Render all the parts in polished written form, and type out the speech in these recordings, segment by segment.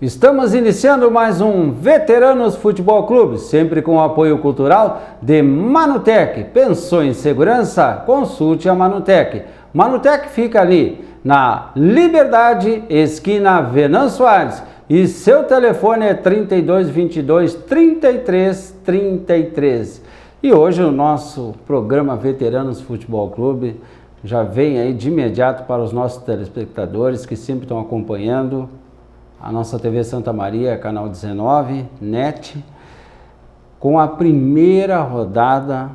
Estamos iniciando mais um Veteranos Futebol Clube, sempre com o apoio cultural de Manutec. Pensou em segurança? Consulte a Manutec. Manutec fica ali na Liberdade, esquina Venâncio Soares. E seu telefone é 3222-3333. E hoje o nosso programa Veteranos Futebol Clube já vem aí de imediato para os nossos telespectadores que sempre estão acompanhando a nossa TV Santa Maria, canal 19, NET, com a primeira rodada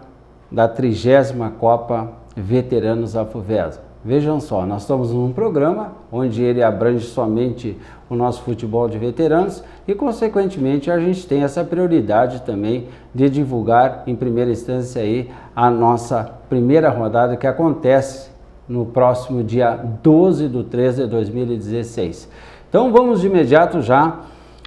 da 30ª Copa Veteranos Afuvesa. Vejam só, nós estamos num programa onde ele abrange somente o nosso futebol de veteranos e, consequentemente, a gente tem essa prioridade também de divulgar, em primeira instância, aí, a nossa primeira rodada que acontece no próximo dia 12/3/2016. Então vamos de imediato já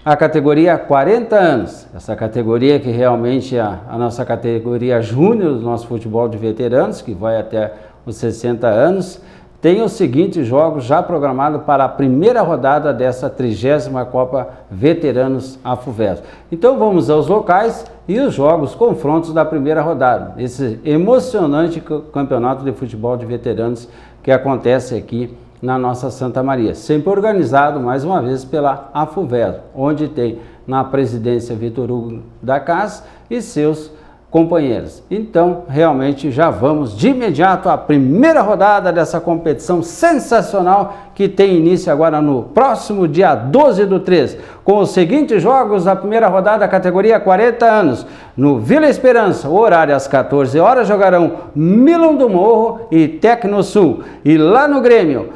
à categoria 40 anos, essa categoria que realmente é a nossa categoria júnior do nosso futebol de veteranos, que vai até os 60 anos, tem os seguintes jogos já programados para a primeira rodada dessa 30ª Copa Veteranos Afuvesa. Então vamos aos locais e os jogos, confrontos da primeira rodada, esse emocionante campeonato de futebol de veteranos que acontece aqui na nossa Santa Maria, sempre organizado mais uma vez pela Afuvesa, onde tem na presidência Vitor Hugo da Casa e seus companheiros. Então, realmente já vamos de imediato à primeira rodada dessa competição sensacional que tem início agora no próximo dia 12/3, com os seguintes jogos da primeira rodada da categoria 40 anos. No Vila Esperança, o horário às 14 horas, jogarão Milão do Morro e Tecnosul. E lá no Grêmio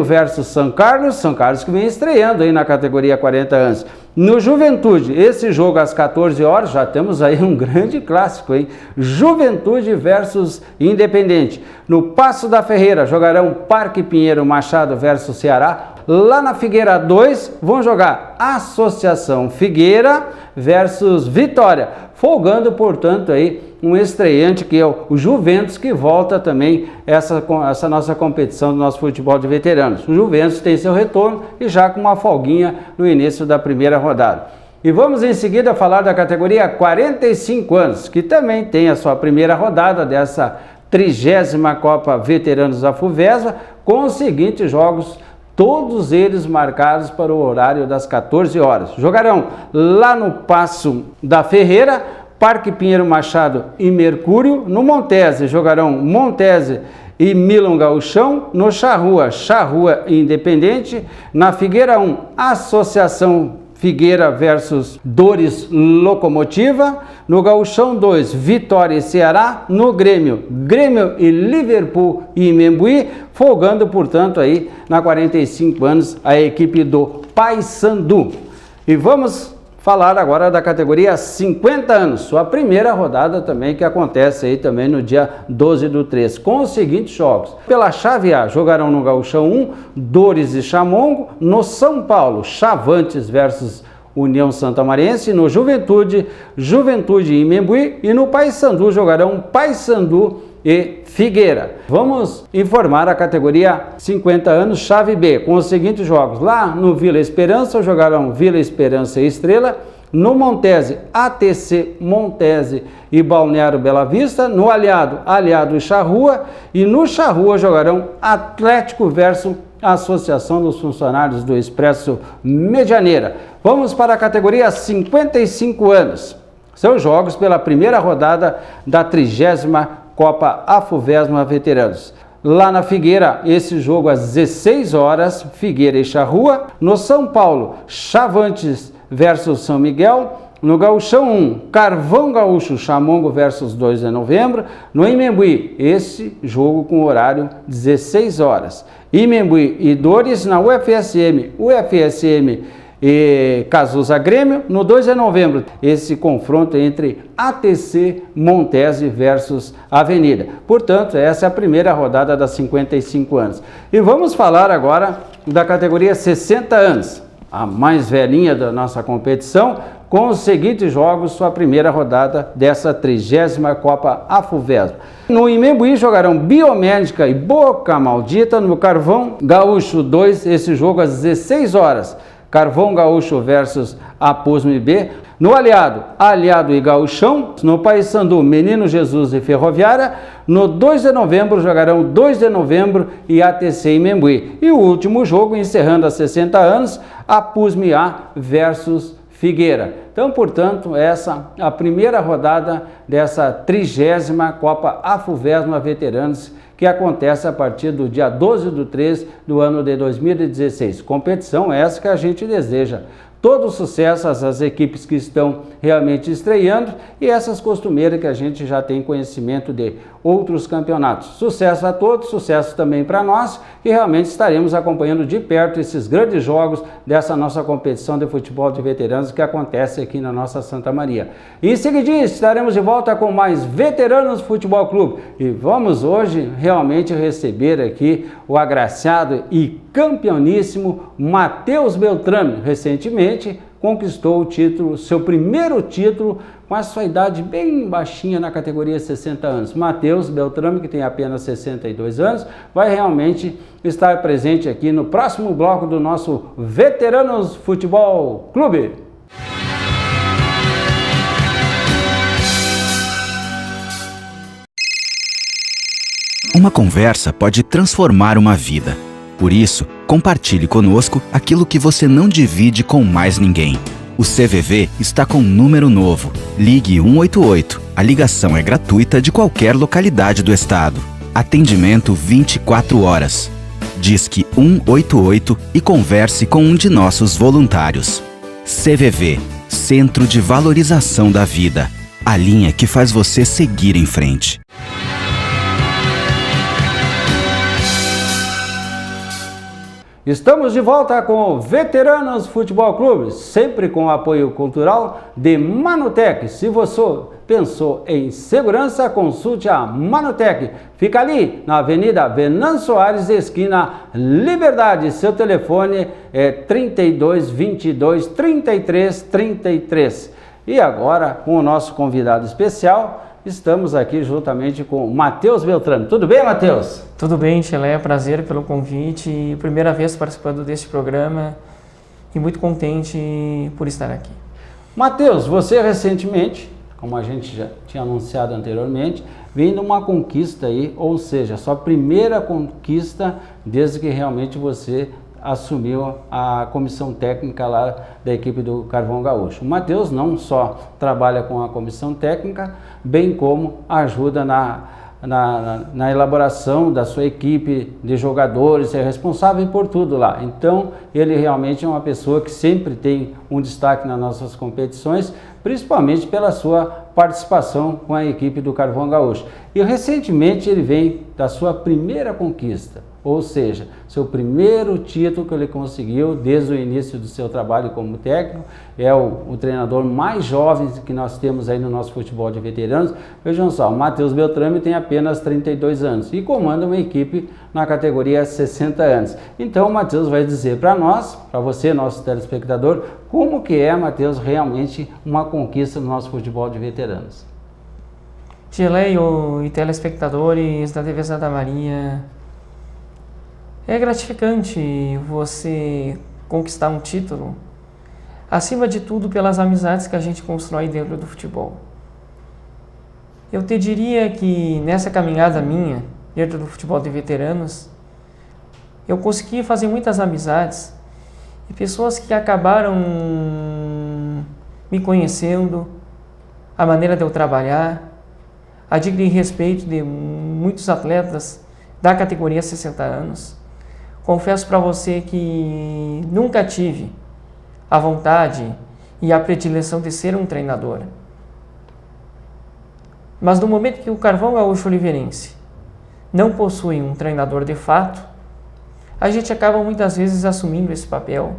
versus São Carlos que vem estreando aí na categoria 40 anos. No Juventude, esse jogo às 14 horas, já temos aí um grande clássico, hein? Juventude versus Independente. No Passo da Ferreira, jogarão Parque Pinheiro Machado versus Ceará. Lá na Figueira 2, vão jogar Associação Figueira versus Vitória, folgando, portanto, aí um estreante que é o Juventus, que volta também essa nossa competição do nosso futebol de veteranos. O Juventus tem seu retorno e já com uma folguinha no início da primeira rodada. E vamos em seguida falar da categoria 45 anos, que também tem a sua primeira rodada dessa 30ª Copa Veteranos Afuvesa, com os seguintes jogos, todos eles marcados para o horário das 14 horas. Jogarão lá no Passo da Ferreira, Parque Pinheiro Machado e Mercúrio. No Montese, jogarão Montese e Milão Gauchão. No Charrua e Independente. Na Figueira 1, Associação Figueira versus Dores Locomotiva. No Gauchão 2, Vitória e Ceará. No Grêmio e Liverpool e Membuí, folgando, portanto, aí na 45 anos a equipe do Paysandu. E vamos falar agora da categoria 50 anos, sua primeira rodada também, que acontece aí também no dia 12/3, com os seguintes jogos. Pela chave A, jogarão no Gauchão 1, Dores e Chamongo. No São Paulo, Chavantes versus União Santamariense. No Juventude e Membuí. E no Paysandu, jogarão Paysandu e Figueira. Vamos informar a categoria 50 anos, chave B, com os seguintes jogos. Lá no Vila Esperança, jogarão Vila Esperança e Estrela. No Montese, ATC Montese e Balneário Bela Vista. No Aliado e Charrua. E no Charrua jogarão Atlético versus Associação dos Funcionários do Expresso Medianeira. Vamos para a categoria 55 anos. Seus jogos pela primeira rodada da 30ª Copa Afuvesa Veteranos. Lá na Figueira, esse jogo às 16 horas, Figueira e Charrua. No São Paulo, Chavantes versus São Miguel. No Gauchão 1, Carvão Gaúcho, Chamongo versus 2 de Novembro. No Imembuí, esse jogo com horário 16 horas. Imembuí e Dores. Na UFSM e Casusa Grêmio. No 2 de novembro, esse confronto entre ATC Montese versus Avenida. Portanto, essa é a primeira rodada das 55 anos. E vamos falar agora da categoria 60 anos, a mais velhinha da nossa competição, com os seguintes jogos, sua primeira rodada dessa 30ª Copa Afuvesa. No Imembuí jogarão Biomédica e Boca Maldita. No Carvão Gaúcho 2, esse jogo às 16 horas. Carvão Gaúcho versus Apusme B. No Aliado e Gaúchão. No Paysandu, Menino Jesus e Ferroviária. No 2 de novembro jogarão 2 de novembro e ATC e Membuí. E o último jogo, encerrando a 60 anos, Apusme A versus Figueira. Então, portanto, essa é a primeira rodada dessa 30ª Copa Afuvesma Veteranos, que acontece a partir do dia 12/3 do ano de 2016. Competição essa que a gente deseja todo sucesso às equipes que estão realmente estreando e essas costumeiras que a gente já tem conhecimento de outros campeonatos. Sucesso a todos, sucesso também para nós, que realmente estaremos acompanhando de perto esses grandes jogos dessa nossa competição de futebol de veteranos que acontece aqui na nossa Santa Maria. Em seguidinho estaremos de volta com mais Veteranos Futebol Clube e vamos hoje realmente receber aqui o agraciado e campeoníssimo Matheus Beltrame. Recentemente conquistou o título, seu primeiro título, com a sua idade bem baixinha na categoria 60 anos. Matheus Beltrame, que tem apenas 62 anos, vai realmente estar presente aqui no próximo bloco do nosso Veteranos Futebol Clube. Uma conversa pode transformar uma vida. Por isso, compartilhe conosco aquilo que você não divide com mais ninguém. O CVV está com um número novo. Ligue 188. A ligação é gratuita de qualquer localidade do estado. Atendimento 24 horas. Disque 188 e converse com um de nossos voluntários. CVV, Centro de Valorização da Vida. A linha que faz você seguir em frente. Estamos de volta com o Veteranos Futebol Clube, sempre com o apoio cultural de Manutec. Se você pensou em segurança, consulte a Manutec. Fica ali na Avenida Venâncio Soares, esquina Liberdade. Seu telefone é 32 22 33 33. E agora, com o nosso convidado especial, estamos aqui juntamente com o Matheus Beltrame. Tudo bem, Matheus? Tudo bem, Tchelé. Prazer pelo convite. Primeira vez participando deste programa e muito contente por estar aqui. Matheus, você recentemente, como a gente já tinha anunciado anteriormente, vem de uma conquista aí, ou seja, sua primeira conquista desde que realmente você assumiu a comissão técnica lá da equipe do Carvão Gaúcho. O Matheus não só trabalha com a comissão técnica, bem como ajuda na elaboração da sua equipe de jogadores, é responsável por tudo lá. Então, ele realmente é uma pessoa que sempre tem um destaque nas nossas competições, principalmente pela sua participação com a equipe do Carvão Gaúcho. E recentemente ele vem da sua primeira conquista, ou seja, seu primeiro título que ele conseguiu desde o início do seu trabalho como técnico. É o treinador mais jovem que nós temos aí no nosso futebol de veteranos. Vejam só, o Matheus Beltrame tem apenas 32 anos e comanda uma equipe na categoria 60 anos. Então o Matheus vai dizer para nós, para você, nosso telespectador, como que é, Matheus, realmente uma conquista no nosso futebol de veteranos. Tchelé e telespectadores da TV Santa Maria, é gratificante você conquistar um título, acima de tudo pelas amizades que a gente constrói dentro do futebol. Eu te diria que nessa caminhada minha, dentro do futebol de veteranos, eu consegui fazer muitas amizades e pessoas que acabaram me conhecendo, a maneira de eu trabalhar, adquiri respeito de muitos atletas da categoria 60 anos. Confesso para você que nunca tive a vontade e a predileção de ser um treinador. Mas no momento que o Carvão Gaúcho Oliveirense não possui um treinador de fato, a gente acaba muitas vezes assumindo esse papel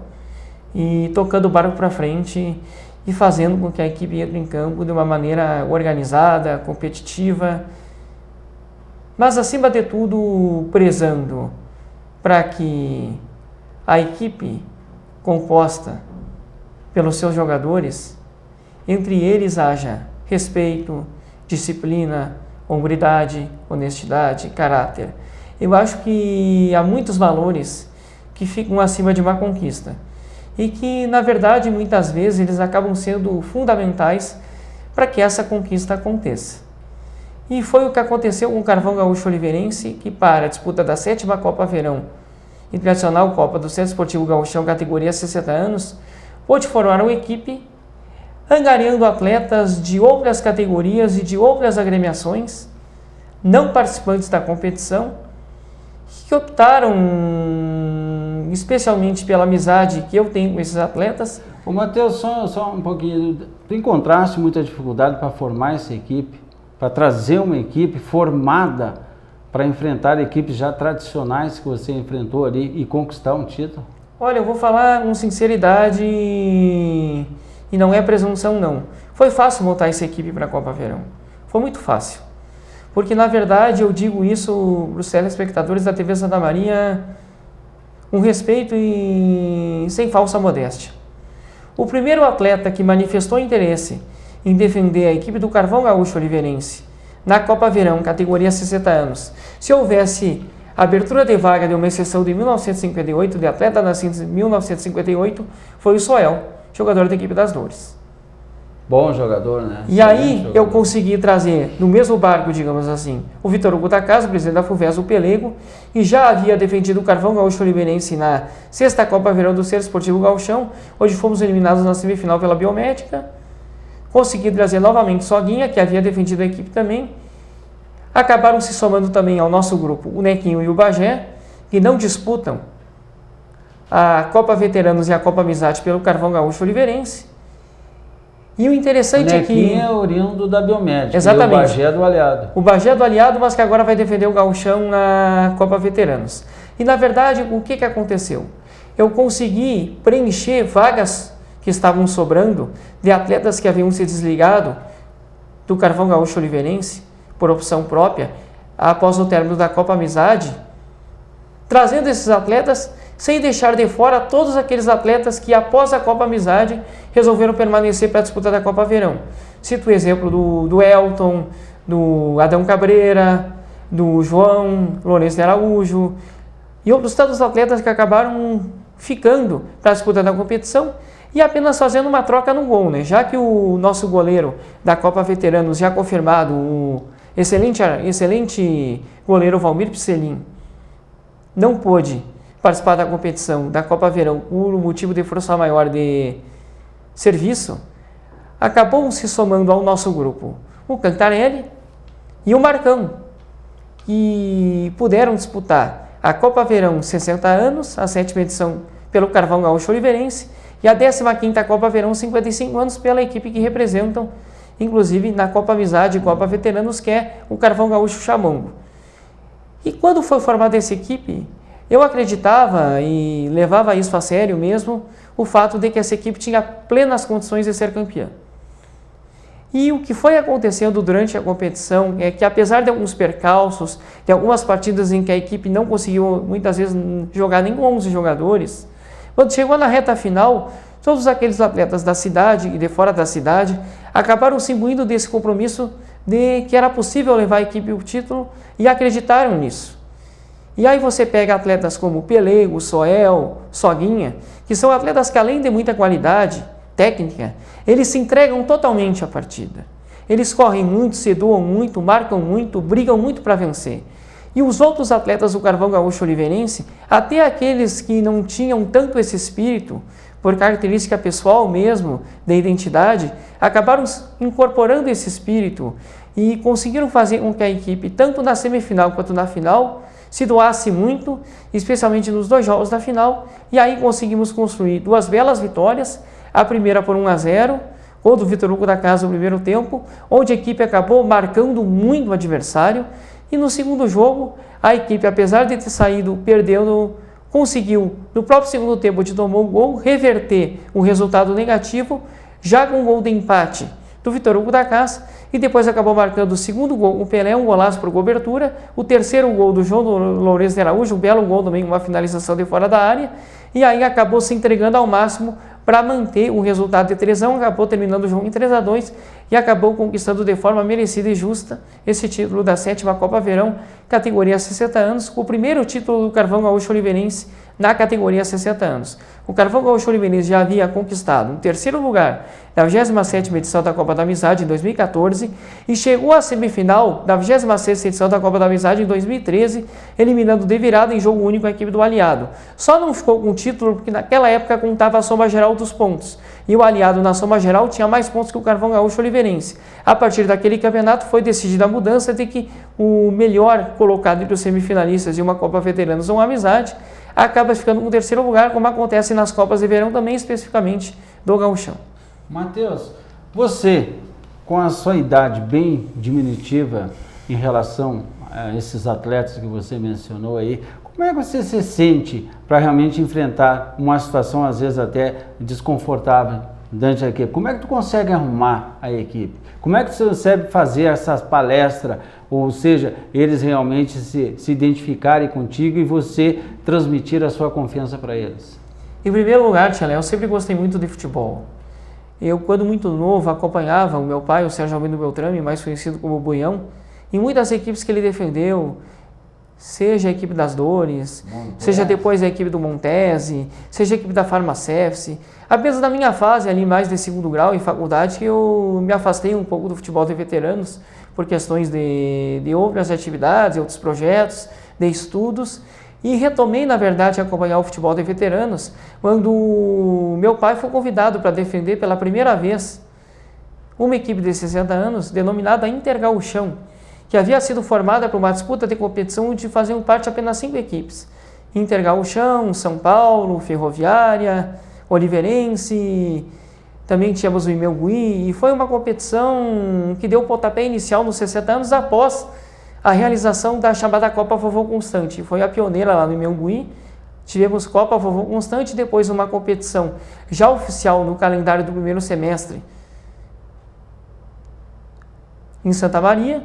e tocando o barco para frente e fazendo com que a equipe entre em campo de uma maneira organizada, competitiva, mas acima de tudo prezando para que a equipe composta pelos seus jogadores, entre eles haja respeito, disciplina, hombridade, honestidade, caráter. Eu acho que há muitos valores que ficam acima de uma conquista. e que, na verdade, muitas vezes eles acabam sendo fundamentais para que essa conquista aconteça. E foi o que aconteceu com o Carvão Gaúcho Oliveirense, que para a disputa da 7ª Copa Verão e tradicional Copa do Centro Esportivo Gaúchão, categoria 60 anos, pôde formar uma equipe angariando atletas de outras categorias e de outras agremiações, não participantes da competição, que optaram especialmente pela amizade que eu tenho com esses atletas. Ô Matheus, só um pouquinho, tu encontraste muita dificuldade para formar essa equipe, para trazer uma equipe formada para enfrentar equipes já tradicionais que você enfrentou ali e conquistar um título? Olha, eu vou falar com sinceridade e não é presunção não. Foi fácil montar essa equipe para a Copa Verão, foi muito fácil. Porque, na verdade, eu digo isso para os telespectadores da TV Santa Maria com respeito e sem falsa modéstia. O primeiro atleta que manifestou interesse em defender a equipe do Carvão Gaúcho Oliveirense na Copa Verão, categoria 60 anos, se houvesse abertura de vaga de uma exceção de 1958, de atleta nascido em 1958, foi o Soel, jogador da equipe das Dores. Bom jogador, né? E aí eu consegui trazer no mesmo barco, digamos assim, o Vitor Hugo da Casa, presidente da FUVESA, o Pelego, e já havia defendido o Carvão Gaúcho Oliveirense na 6ª Copa Verão do Centro Esportivo Gauchão, onde fomos eliminados na semifinal pela Biomédica. Consegui trazer novamente Soguinha, que havia defendido a equipe também. Acabaram se somando também ao nosso grupo o Nequinho e o Bagé, que não disputam a Copa Veteranos e a Copa Amizade pelo Carvão Gaúcho Oliveirense. E o interessante é que... O Nequinho é oriundo da Biomédica. Exatamente. E o Bagé é do Aliado. O Bagé é do Aliado, mas que agora vai defender o Gauchão na Copa Veteranos. E na verdade, o que aconteceu? Eu consegui preencher vagas que estavam sobrando de atletas que haviam se desligado do Carvão Gaúcho Oliveirense por opção própria após o término da Copa Amizade, trazendo esses atletas sem deixar de fora todos aqueles atletas que após a Copa Amizade resolveram permanecer para a disputa da Copa Verão. Cito o exemplo do Elton, do Adão Cabreira, do João Lourenço de Araújo e outros tantos atletas que acabaram ficando para a disputa da competição e apenas fazendo uma troca no gol, né? Já que o nosso goleiro da Copa Veteranos já confirmado, o excelente goleiro Valmir Pisselin, não pôde participar da competição da Copa Verão por motivo de força maior de serviço, acabou se somando ao nosso grupo o Cantarelli e o Marcão, que puderam disputar a Copa Verão 60 anos, a 7ª edição pelo Carvão Gaúcho Oliveirense, e a 15ª Copa Verão 55 anos pela equipe que representam, inclusive na Copa Amizade e Copa Veteranos, que é o Carvão Gaúcho Chamongo. E quando foi formada essa equipe, eu acreditava e levava isso a sério mesmo, o fato de que essa equipe tinha plenas condições de ser campeã. E o que foi acontecendo durante a competição é que, apesar de alguns percalços, de algumas partidas em que a equipe não conseguiu muitas vezes jogar nem com 11 jogadores, quando chegou na reta final, todos aqueles atletas da cidade e de fora da cidade acabaram se imbuindo desse compromisso de que era possível levar a equipe ao título e acreditaram nisso. E aí você pega atletas como Pelego, Soel, Soguinha, que são atletas que, além de muita qualidade técnica, eles se entregam totalmente à partida. Eles correm muito, se doam muito, marcam muito, brigam muito para vencer. E os outros atletas do Carvão Gaúcho Oliveirense, até aqueles que não tinham tanto esse espírito, por característica pessoal mesmo, da identidade, acabaram incorporando esse espírito e conseguiram fazer com que a equipe, tanto na semifinal quanto na final, se doasse muito, especialmente nos 2 jogos da final, e aí conseguimos construir 2 belas vitórias, a primeira por 1-0, gol do Vitor Hugo da Casa no primeiro tempo, onde a equipe acabou marcando muito o adversário, e no segundo jogo, a equipe, apesar de ter saído perdendo, conseguiu, no próprio segundo tempo, onde tomou o gol, reverter o resultado negativo, já com um gol de empate do Vitor Hugo da Casa, e depois acabou marcando o segundo gol, o Pelé, um golaço por cobertura, o terceiro gol do João Lourenço de Araújo, um belo gol também, uma finalização de fora da área, e aí acabou se entregando ao máximo para manter o resultado de 3-1, acabou terminando o jogo em 3-2, e acabou conquistando de forma merecida e justa esse título da 7ª Copa Verão, categoria 60 anos, o primeiro título do Carvão Gaúcho Oliveirense na categoria 60 anos. O Carvão Gaúcho Oliveirense já havia conquistado o 3º lugar da 27ª edição da Copa da Amizade em 2014 e chegou à semifinal da 26ª edição da Copa da Amizade em 2013, eliminando de virada em jogo único a equipe do Aliado. Só não ficou com o título porque naquela época contava a soma geral dos pontos, e o Aliado na soma geral tinha mais pontos que o Carvão Gaúcho Oliveirense. A partir daquele campeonato foi decidida a mudança de que o melhor colocado entre os semifinalistas de uma Copa Veteranos ou uma Amizade acaba ficando com o 3º lugar, como acontece nas Copas de Verão também, especificamente do Gauchão. Matheus, você, com a sua idade bem diminutiva em relação a esses atletas que você mencionou aí, como é que você se sente para realmente enfrentar uma situação, às vezes até desconfortável dentro da equipe? Como é que tu consegue arrumar a equipe? Como é que você consegue fazer essas palestras, ou seja, eles realmente se identificarem contigo e você transmitir a sua confiança para eles? Em primeiro lugar, Tia Léo, eu sempre gostei muito de futebol. Eu, quando muito novo, acompanhava o meu pai, o Sérgio Albino Beltrame, mais conhecido como Buião, em muitas equipes que ele defendeu, seja a equipe das Dores, seja depois a equipe do Montese, seja a equipe da Farmacefse. Apenas na minha fase, ali mais de 2º grau, em faculdade, que eu me afastei um pouco do futebol de veteranos, por questões de outras atividades, outros projetos, de estudos, e retomei, na verdade, a acompanhar o futebol de veteranos, quando meu pai foi convidado para defender pela primeira vez uma equipe de 60 anos, denominada Intergauchão, que havia sido formada para uma disputa de competição onde faziam parte apenas 5 equipes. Intergauchão, São Paulo, Ferroviária, Oliveirense, também tínhamos o Imeuguí, e foi uma competição que deu o pontapé inicial nos 60 anos após a realização da chamada Copa Vovô Constante. Foi a pioneira lá no Imeuguí. Tivemos Copa Vovô Constante, depois uma competição já oficial no calendário do primeiro semestre em Santa Maria.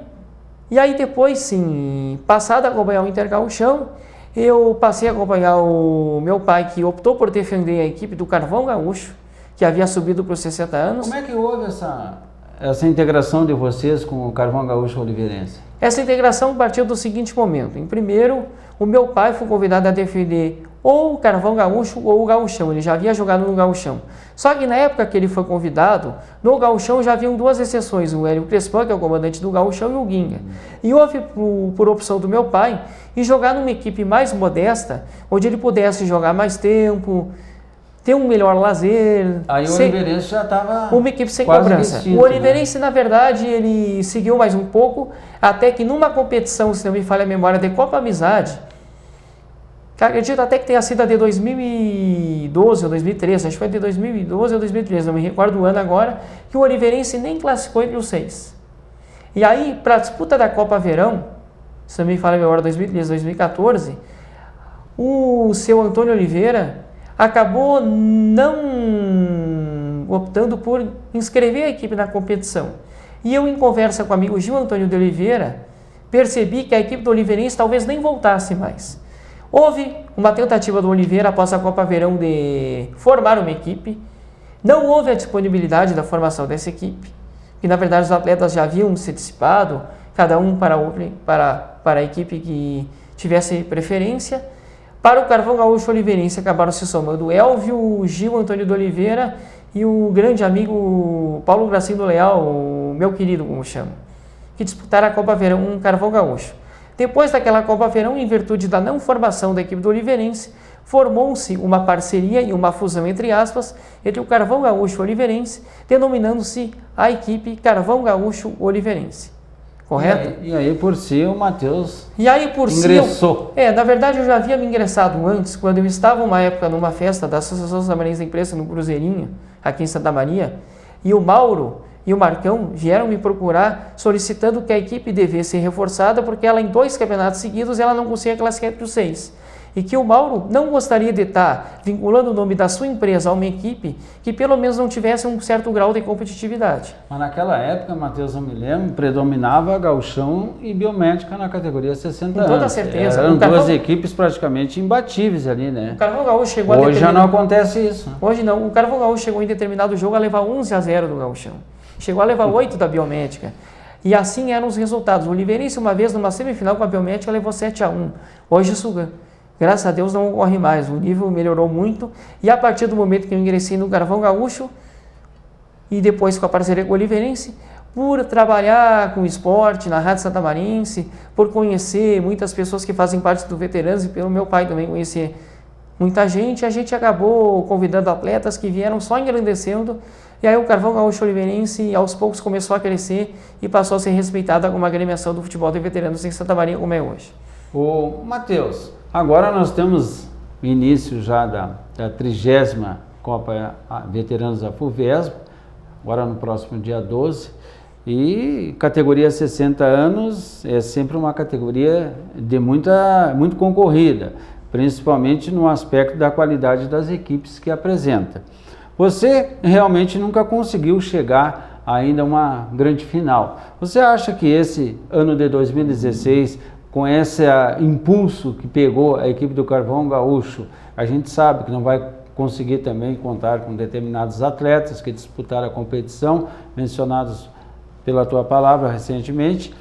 E aí depois, sim, passado a acompanhar o Intergauchão, eu passei a acompanhar o meu pai, que optou por defender a equipe do Carvão Gaúcho, que havia subido para os 60 anos. Como é que houve essa integração de vocês com o Carvão Gaúcho Oliveirense? Essa integração partiu do seguinte momento. Em primeiro, o meu pai foi convidado a defender ou o Carvão Gaúcho ou o Gauchão. Ele já havia jogado no Gauchão. Só que na época que ele foi convidado, no Gauchão já haviam 2 exceções, o Hélio Crespan, que é o comandante do Gauchão, e o Guinga. E houve, por opção do meu pai, em jogar numa equipe mais modesta, onde ele pudesse jogar mais tempo, ter um melhor lazer. Aí o Oliveirense já estava uma equipe sem cobrança. O Oliveirense, na verdade, ele seguiu mais um pouco, até que numa competição, se não me falha a memória, de Copa Amizade, que acredito até que tenha sido a de 2012 ou 2013, acho que foi de 2012 ou 2013, não me recordo o ano agora, que o Oliveirense nem classificou entre os 6. E aí, para a disputa da Copa Verão, se não me falha a memória, 2013, 2014, o seu Antônio Oliveira acabou não optando por inscrever a equipe na competição. E eu, em conversa com o amigo Gil Antônio de Oliveira, percebi que a equipe do Oliveirense talvez nem voltasse mais. Houve uma tentativa do Oliveira após a Copa Verão de formar uma equipe. Não houve a disponibilidade da formação dessa equipe, que na verdade os atletas já haviam se dissipado, cada um para a equipe que tivesse preferência. Para o Carvão Gaúcho Oliveirense acabaram se somando o Elvio, o Gil Antônio de Oliveira e o grande amigo Paulo Gracindo Leal, o meu querido, como chamo, que disputaram a Copa Verão Carvão Gaúcho. Depois daquela Copa Verão, em virtude da não formação da equipe do Oliveirense, formou-se uma parceria e uma fusão, entre aspas, entre o Carvão Gaúcho Oliveirense, denominando-se a equipe Carvão Gaúcho Oliveirense. Correto? E aí por si o Matheus ingressou. Na verdade eu já havia me ingressado antes, quando eu estava uma época numa festa da Associação Samarense da Imprensa no Cruzeirinho, aqui em Santa Maria, e o Mauro e o Marcão vieram me procurar solicitando que a equipe devesse ser reforçada, porque ela em 2 campeonatos seguidos ela não conseguia classificar entre os 6. E que o Mauro não gostaria de estar vinculando o nome da sua empresa a uma equipe que pelo menos não tivesse um certo grau de competitividade. Mas naquela época, Matheus, eu me lembro, predominava Gauchão e Biomédica na categoria 60 anos. Com toda certeza. Eram 2 equipes praticamente imbatíveis ali, né? O Carvão Gaúcho chegou Hoje já não acontece isso. Hoje não. O Carvão Gaúcho chegou em determinado jogo a levar 11-0 do Gauchão. chegou a levar 8 da Biomédica. E assim eram os resultados. O Oliveirense, uma vez, numa semifinal com a Biomédica, levou 7-1. Hoje isso, graças a Deus, não ocorre mais. O nível melhorou muito. E a partir do momento que eu ingressei no Carvão Gaúcho, e depois com a parceria com o Oliveirense, por trabalhar com esporte na Rádio Santamarense, por conhecer muitas pessoas que fazem parte do Veteranos e pelo meu pai também conhecer muita gente, a gente acabou convidando atletas que vieram só engrandecendo, e aí o Carvão Gaúcho Oliveirense aos poucos começou a crescer e passou a ser respeitado como uma agremiação do futebol de veteranos em Santa Maria como é hoje. Ô Matheus, agora nós temos o início já da 30ª Copa Veteranos da FUVESP, agora no próximo dia 12, e categoria 60 anos é sempre uma categoria de muito concorrida, principalmente no aspecto da qualidade das equipes que apresenta. Você realmente nunca conseguiu chegar ainda a uma grande final. Você acha que esse ano de 2016, com esse impulso que pegou a equipe do Carvão Gaúcho, a gente sabe que não vai conseguir também contar com determinados atletas que disputaram a competição, mencionados pela tua palavra recentemente.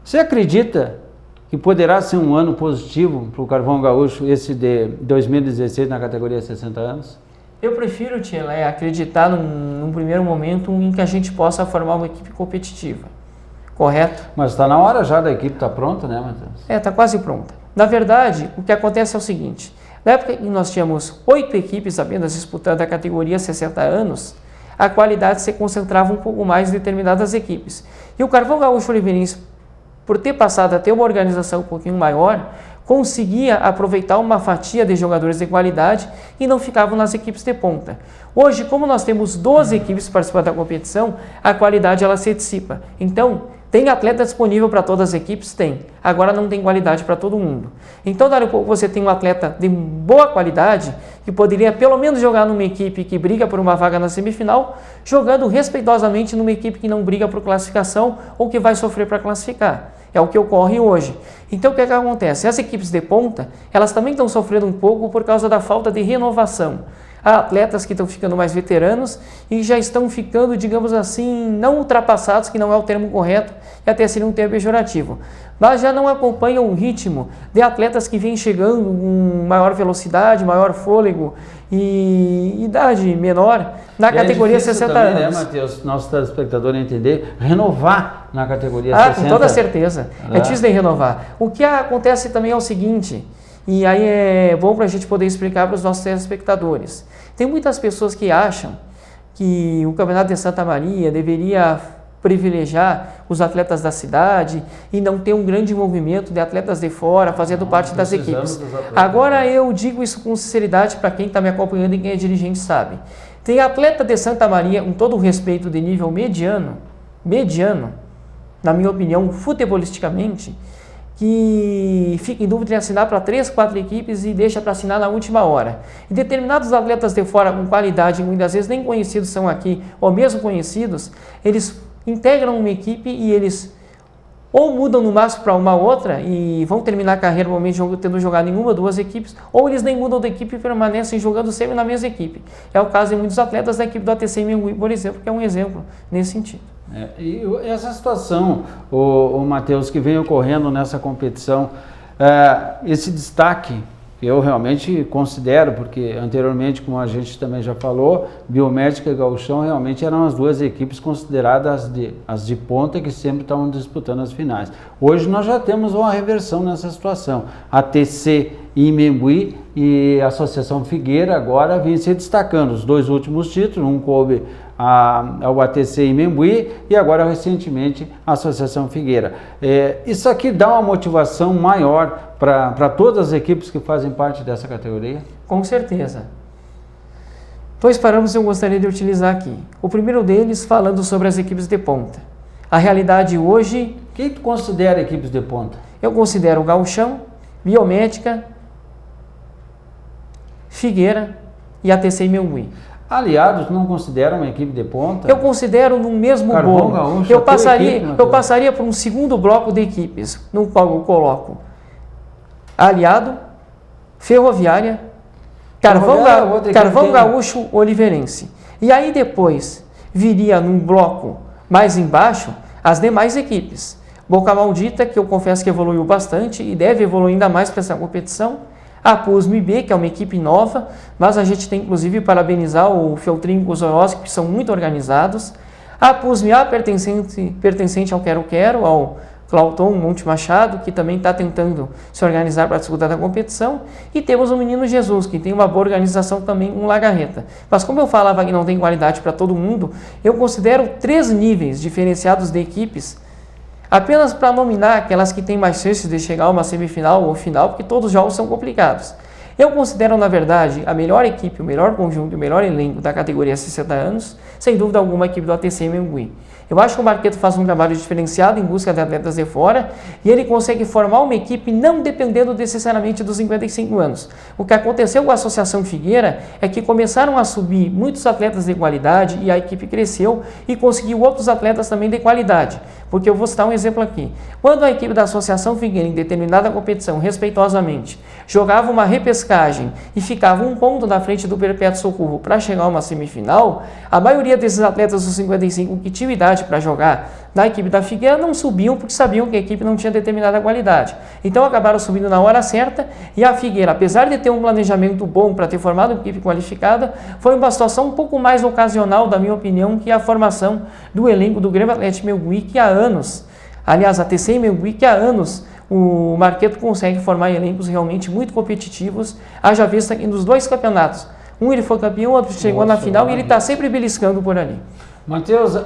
Você acredita que poderá ser um ano positivo para o Carvão Gaúcho, esse de 2016 na categoria 60 anos? Eu prefiro, Tchela, acreditar num primeiro momento em que a gente possa formar uma equipe competitiva, correto? Mas está na hora já da equipe estar pronta, né, Matheus? Está quase pronta. Na verdade, o que acontece é o seguinte, na época em que nós tínhamos 8 equipes apenas disputando a categoria 60 anos, a qualidade se concentrava um pouco mais em determinadas equipes. E o Carvão Gaúcho Oliveirense, por ter passado a ter uma organização um pouquinho maior, conseguia aproveitar uma fatia de jogadores de qualidade e não ficavam nas equipes de ponta. Hoje, como nós temos 12 equipes participando da competição, a qualidade ela se dissipa. Então, tem atleta disponível para todas as equipes? Tem. Agora não tem qualidade para todo mundo. Então, daqui a pouco você tem um atleta de boa qualidade que poderia pelo menos jogar numa equipe que briga por uma vaga na semifinal, jogando respeitosamente numa equipe que não briga por classificação ou que vai sofrer para classificar. É o que ocorre hoje. Então, o que acontece? As equipes de ponta, elas também estão sofrendo um pouco por causa da falta de renovação. Há atletas que estão ficando mais veteranos e já estão ficando, digamos assim, não ultrapassados, que não é o termo correto, e até seria um termo pejorativo, mas já não acompanham o ritmo de atletas que vêm chegando com maior velocidade, maior fôlego e idade menor na categoria 60 também, anos. Né, Matheus, nosso telespectador entender, renovar na categoria 60. Com toda certeza. É difícil de renovar. O que acontece também é o seguinte, e aí é bom para a gente poder explicar para os nossos telespectadores. Tem muitas pessoas que acham que o Campeonato de Santa Maria deveria privilegiar os atletas da cidade e não ter um grande movimento de atletas de fora fazendo parte das equipes. Agora eu digo isso com sinceridade para quem está me acompanhando e quem é dirigente sabe. Tem atleta de Santa Maria, com todo o respeito, de nível mediano, na minha opinião, futebolisticamente, que fica em dúvida em assinar para 3, 4 equipes e deixa para assinar na última hora. E determinados atletas de fora com qualidade, muitas vezes nem conhecidos são aqui, ou mesmo conhecidos, eles integram uma equipe e eles ou mudam no máximo para uma outra e vão terminar a carreira normalmente tendo jogado em uma ou 2 equipes, ou eles nem mudam de equipe e permanecem jogando sempre na mesma equipe. É o caso de muitos atletas da equipe do ATC Mengui, por exemplo, que é um exemplo nesse sentido. E essa situação, o Matheus, que vem ocorrendo nessa competição, esse destaque que eu realmente considero, porque anteriormente, como a gente também já falou, Biomédica e Gauchão realmente eram as 2 equipes consideradas as de ponta que sempre estavam disputando as finais. Hoje nós já temos uma reversão nessa situação. ATC e Mengui e a Associação Figueira agora vem se destacando. Os 2 últimos títulos, um coube ao ATC e Mengui e agora recentemente a Associação Figueira. Isso aqui dá uma motivação maior para todas as equipes que fazem parte dessa categoria? Com certeza. 2 parâmetros eu gostaria de utilizar aqui. O primeiro deles falando sobre as equipes de ponta. A realidade hoje... Quem tu considera equipes de ponta? Eu considero o Gauchão, Biomédica, Figueira e ATC e Mengui. Aliados não consideram uma equipe de ponta? Eu considero no mesmo Carvão bolo. Gaúcho, Eu passaria para um segundo bloco de equipes, no qual eu coloco Aliado, Ferroviária, Carvão Gaúcho Oliveirense. E aí depois viria num bloco mais embaixo as demais equipes. Boca Maldita, que eu confesso que evoluiu bastante e deve evoluir ainda mais para essa competição. A PUSM B, que é uma equipe nova, mas a gente tem inclusive parabenizar o Feltrinho e o Zorowski, que são muito organizados. A PUSM A, pertencente ao Quero-Quero, ao Clauton Monte Machado, que também está tentando se organizar para disputar da competição. E temos o Menino Jesus, que tem uma boa organização também, um Lagarreta. Mas como eu falava que não tem qualidade para todo mundo, eu considero 3 níveis diferenciados de equipes, apenas para nominar aquelas que têm mais chances de chegar a uma semifinal ou final, porque todos os jogos são complicados. Eu considero, na verdade, a melhor equipe, o melhor conjunto, o melhor elenco da categoria 60 anos, sem dúvida alguma, a equipe do ATC Mengui. Eu acho que o Marqueto faz um trabalho diferenciado em busca de atletas de fora e ele consegue formar uma equipe não dependendo necessariamente dos 55 anos. O que aconteceu com a Associação Figueira é que começaram a subir muitos atletas de qualidade e a equipe cresceu e conseguiu outros atletas também de qualidade. Porque eu vou citar um exemplo aqui. Quando a equipe da Associação Figueira, em determinada competição, respeitosamente, jogava uma repescagem e ficava um ponto na frente do Perpétuo Socorro para chegar a uma semifinal, a maioria desses atletas dos 55 que tinham idade para jogar na equipe da Figueira não subiam porque sabiam que a equipe não tinha determinada qualidade. Então acabaram subindo na hora certa e a Figueira, apesar de ter um planejamento bom para ter formado uma equipe qualificada, foi uma situação um pouco mais ocasional, da minha opinião, que a formação do elenco do Grêmio Atlético Mengui, que há anos, aliás, a TC Mengui, que há anos o Marqueto consegue formar elencos realmente muito competitivos, haja vista que nos 2 campeonatos, um ele foi campeão, o outro chegou na final e ele está sempre beliscando por ali. Matheus,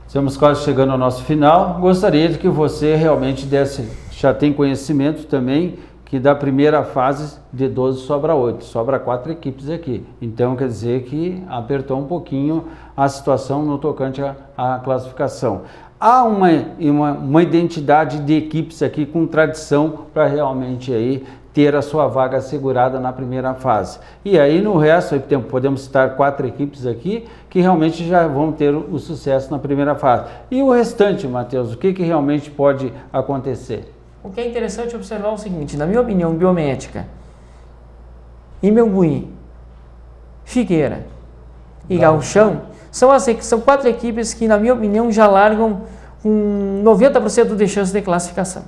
estamos quase chegando ao nosso final. Gostaria de que você realmente desse, já tem conhecimento também, que da primeira fase de 12 sobra 8, sobra 4 equipes aqui. Então quer dizer que apertou um pouquinho a situação no tocante à classificação. Há uma identidade de equipes aqui com tradição para realmente aí ter a sua vaga assegurada na primeira fase. E aí no resto, aí podemos citar 4 equipes aqui que realmente já vão ter o sucesso na primeira fase. E o restante, Matheus, o que realmente pode acontecer? O que é interessante observar é o seguinte, na minha opinião, Biomédica, Mengui, Figueira e Gauchão são 4 equipes que, na minha opinião, já largam com 90% de chance de classificação.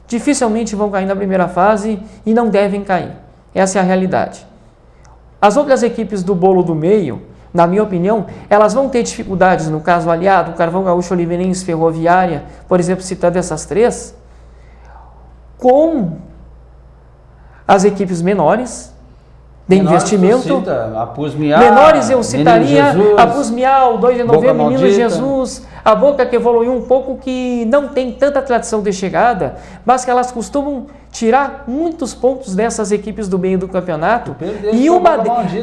Dificilmente vão cair na primeira fase e não devem cair. Essa é a realidade. As outras equipes do bolo do meio, na minha opinião, elas vão ter dificuldades, no caso Aliado, Carvão Gaúcho, Oliveirense, Ferroviária, por exemplo, citando essas 3, com as equipes menores, de investimento. A PUSM A, menores eu citaria a PUSM A, o 2 de novembro, Menino Jesus, a Boca que evoluiu um pouco, que não tem tanta tradição de chegada, mas que elas costumam tirar muitos pontos dessas equipes do meio do campeonato. E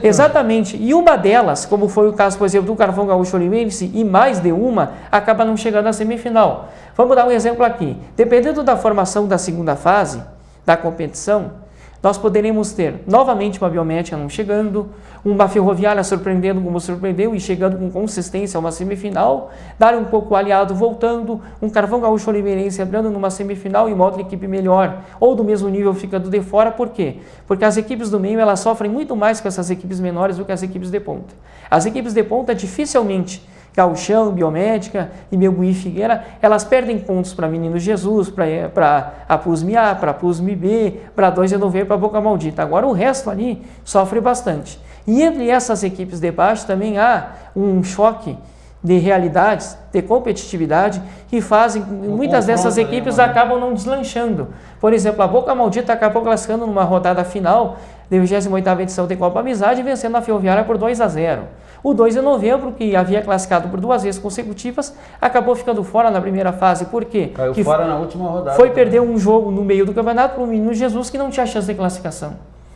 exatamente, e uma delas, como foi o caso, por exemplo, do Carvão Gaúcho Oliveirense, e mais de uma, acaba não chegando à semifinal. Vamos dar um exemplo aqui. Dependendo da formação da segunda fase da competição, nós poderemos ter novamente uma Biomédica não chegando, uma Ferroviária surpreendendo como surpreendeu e chegando com consistência a uma semifinal, dar um pouco o Aliado voltando, um Carvão Gaúcho Oliveirense entrando numa semifinal e uma outra equipe melhor, ou do mesmo nível ficando de fora. Por quê? Porque as equipes do meio elas sofrem muito mais com essas equipes menores do que as equipes de ponta. As equipes de ponta dificilmente, Gauchão, Biomédica e Mengui Figueira, elas perdem pontos para Menino Jesus, para a PUSM A, para a PUSM B, para 2 de novembro, para Boca Maldita. Agora o resto ali sofre bastante. E entre essas equipes de baixo também há um choque de realidades, de competitividade, que fazem que muitas dessas equipes acabam não deslanchando. Por exemplo, a Boca Maldita acabou classificando numa rodada final da 28ª edição de Copa Amizade, vencendo a Ferroviária por 2-0. O 2 de novembro, que havia classificado por 2 vezes consecutivas, acabou ficando fora na primeira fase. Por quê? Caiu fora na última rodada. Foi perder um jogo no meio do campeonato para o Menino Jesus, que não tinha chance de classificação.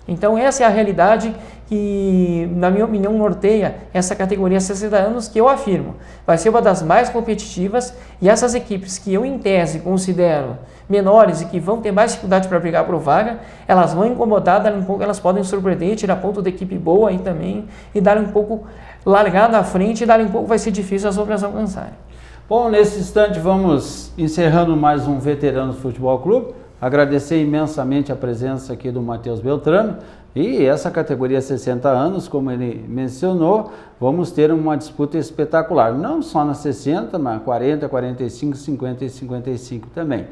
Então essa é a realidade que, na minha opinião, norteia essa categoria 60 anos, que eu afirmo vai ser uma das mais competitivas, e essas equipes que eu, em tese, considero menores e que vão ter mais dificuldade para brigar por vaga, elas vão incomodar, dar um pouco, elas podem surpreender, tirar ponto da equipe boa aí também, e dar um pouco, largar na frente, e dar um pouco vai ser difícil as outras alcançarem. Bom, nesse instante vamos encerrando mais um Veteranos Futebol Clube. agradecer imensamente a presença aqui do Matheus Beltrame. E essa categoria 60 anos, como ele mencionou, vamos ter uma disputa espetacular. Não só na 60, mas 40, 45, 50 e 55 também.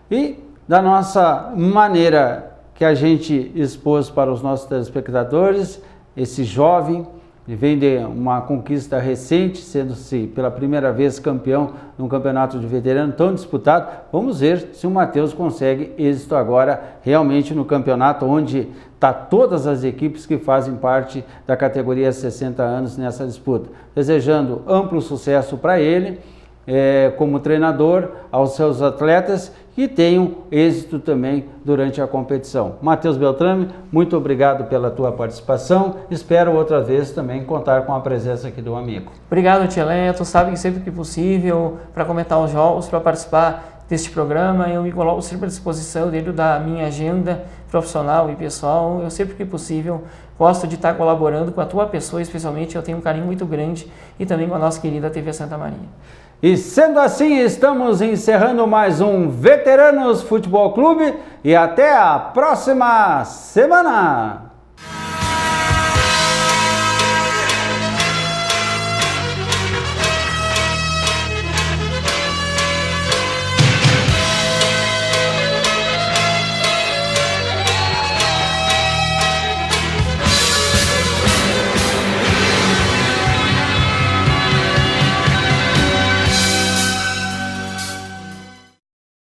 E da nossa maneira que a gente expôs para os nossos telespectadores, esse jovem vem de uma conquista recente, sendo-se pela primeira vez campeão num campeonato de veterano tão disputado. Vamos ver se o Matheus consegue êxito agora realmente no campeonato, onde está todas as equipes que fazem parte da categoria 60 anos nessa disputa. Desejando amplo sucesso para ele, como treinador, aos seus atletas, que tenham êxito também durante a competição. Matheus Beltrame, muito obrigado pela tua participação. Espero outra vez também contar com a presença aqui do amigo. Obrigado, Tia Leto. Sabe que sempre que possível, para comentar os jogos, para participar deste programa, eu me coloco sempre à disposição dentro da minha agenda profissional e pessoal. Eu sempre que possível gosto de estar colaborando com a tua pessoa, especialmente eu tenho um carinho muito grande, e também com a nossa querida TV Santa Maria. E sendo assim, estamos encerrando mais um Veteranos Futebol Clube e até a próxima semana!